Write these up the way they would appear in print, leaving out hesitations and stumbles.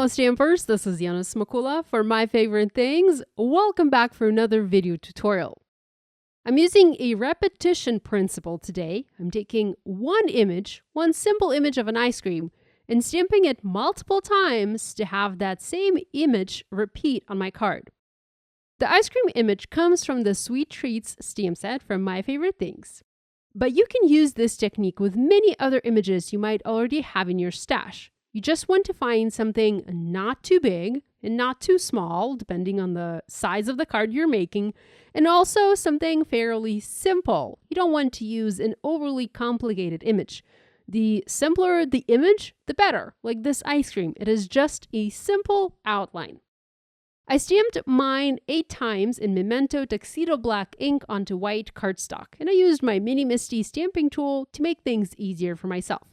Hello Stampers, this is Yana Smakula for My Favorite Things. Welcome back for another video tutorial. I'm using a repetition principle today. I'm taking one simple image of an ice cream, and stamping it multiple times to have that same image repeat on my card. The ice cream image comes from the Sweet Treats stamp set from My Favorite Things. But you can use this technique with many other images you might already have in your stash. You just want to find something not too big and not too small, depending on the size of the card you're making, and also something fairly simple. You don't want to use an overly complicated image. The simpler the image, the better. Like this ice cream, it is just a simple outline. I stamped mine 8 times in Memento Tuxedo Black ink onto white cardstock, and I used my Mini Misty stamping tool to make things easier for myself.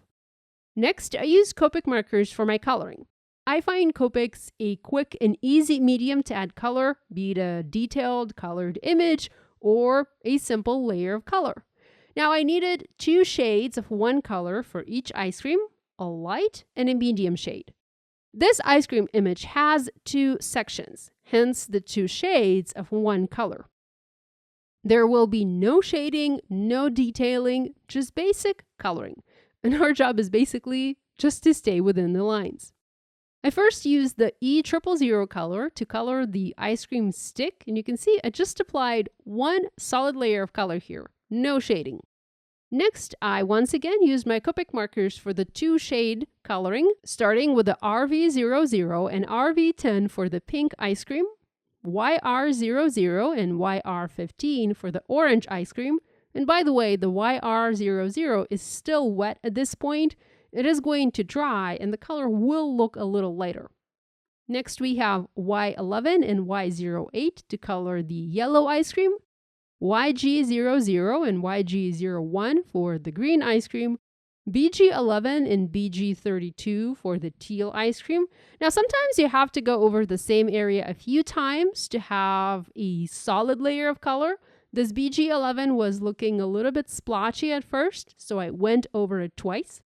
Next, I use Copic markers for my coloring. I find Copics a quick and easy medium to add color, be it a detailed colored image or a simple layer of color. Now I needed 2 shades of one color for each ice cream, a light and a medium shade. This ice cream image has 2 sections, hence the 2 shades of one color. There will be no shading, no detailing, just basic coloring. And our job is basically just to stay within the lines. I first used the E000 color to color the ice cream stick, and you can see I just applied one solid layer of color here, no shading. Next, I once again used my Copic markers for the 2 shade coloring, starting with the RV00 and RV10 for the pink ice cream, YR00 and YR15 for the orange ice cream. And by the way, the YR00 is still wet at this point. It is going to dry and the color will look a little lighter. Next, we have Y11 and Y08 to color the yellow ice cream, YG00 and YG01 for the green ice cream, BG11 and BG32 for the teal ice cream. Now, sometimes you have to go over the same area a few times to have a solid layer of color. This BG11 was looking a little bit splotchy at first, so I went over it twice.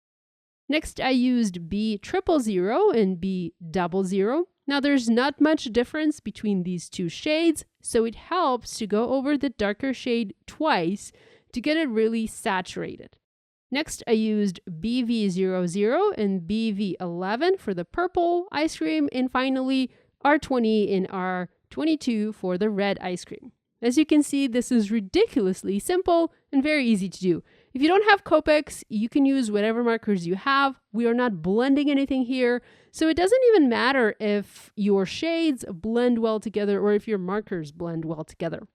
Next, I used B000 and B00. Now, there's not much difference between these 2 shades, so it helps to go over the darker shade twice to get it really saturated. Next, I used BV00 and BV11 for the purple ice cream, and finally R20 and R22 for the red ice cream. As you can see, this is ridiculously simple and very easy to do. If you don't have Copics, you can use whatever markers you have. We are not blending anything here, so it doesn't even matter if your shades blend well together or if your markers blend well together.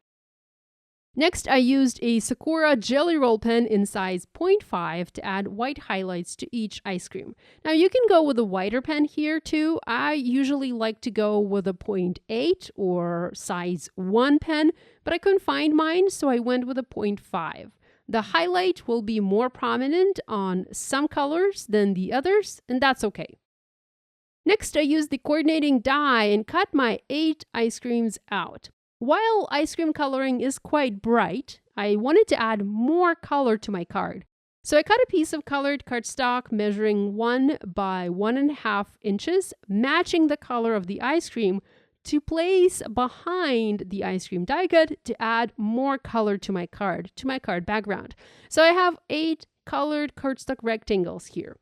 Next, I used a Sakura Jelly Roll pen in size 0.5 to add white highlights to each ice cream. Now, you can go with a wider pen here too. I usually like to go with a 0.8 or size 1 pen, but I couldn't find mine, so I went with a 0.5. The highlight will be more prominent on some colors than the others, and that's okay. Next, I used the coordinating die and cut my 8 ice creams out. While ice cream coloring is quite bright, I wanted to add more color to my card. So I cut a piece of colored cardstock measuring 1 by 1.5 inches, matching the color of the ice cream, to place behind the ice cream die cut to add more color to my card background. So I have 8 colored cardstock rectangles here.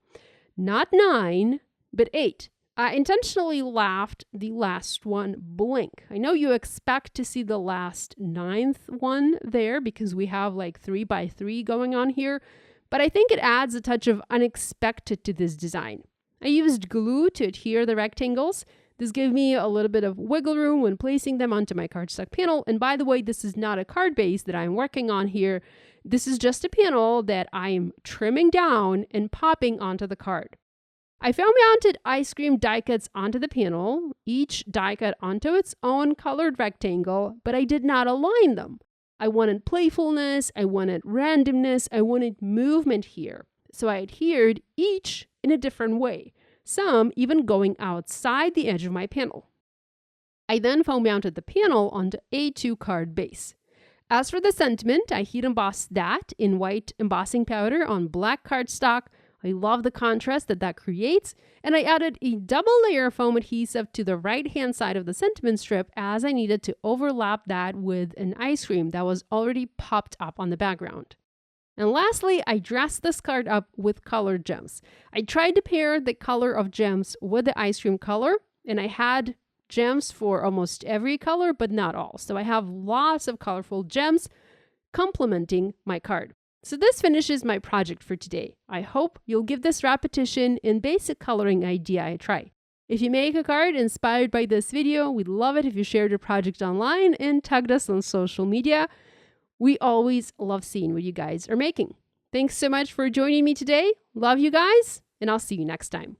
Not 9, but 8. I intentionally left the last one blank. I know you expect to see the last 9th one there because we have like 3 by 3 going on here, but I think it adds a touch of unexpected to this design. I used glue to adhere the rectangles. This gave me a little bit of wiggle room when placing them onto my cardstock panel. And by the way, this is not a card base that I'm working on here. This is just a panel that I'm trimming down and popping onto the card. I found mounted ice cream die cuts onto the panel, each die cut onto its own colored rectangle, but I did not align them. I wanted playfulness, I wanted randomness, I wanted movement here. So I adhered each in a different way, some even going outside the edge of my panel. I then foam mounted the panel onto A2 card base. As for the sentiment, I heat embossed that in white embossing powder on black cardstock I love the contrast that creates, and I added a double layer of foam adhesive to the right-hand side of the sentiment strip as I needed to overlap that with an ice cream that was already popped up on the background. And lastly, I dressed this card up with colored gems. I tried to pair the color of gems with the ice cream color, and I had gems for almost every color, but not all. So I have lots of colorful gems complementing my card. So this finishes my project for today. I hope you'll give this repetition and basic coloring idea a try. If you make a card inspired by this video, we'd love it if you shared your project online and tagged us on social media. We always love seeing what you guys are making. Thanks so much for joining me today. Love you guys, and I'll see you next time.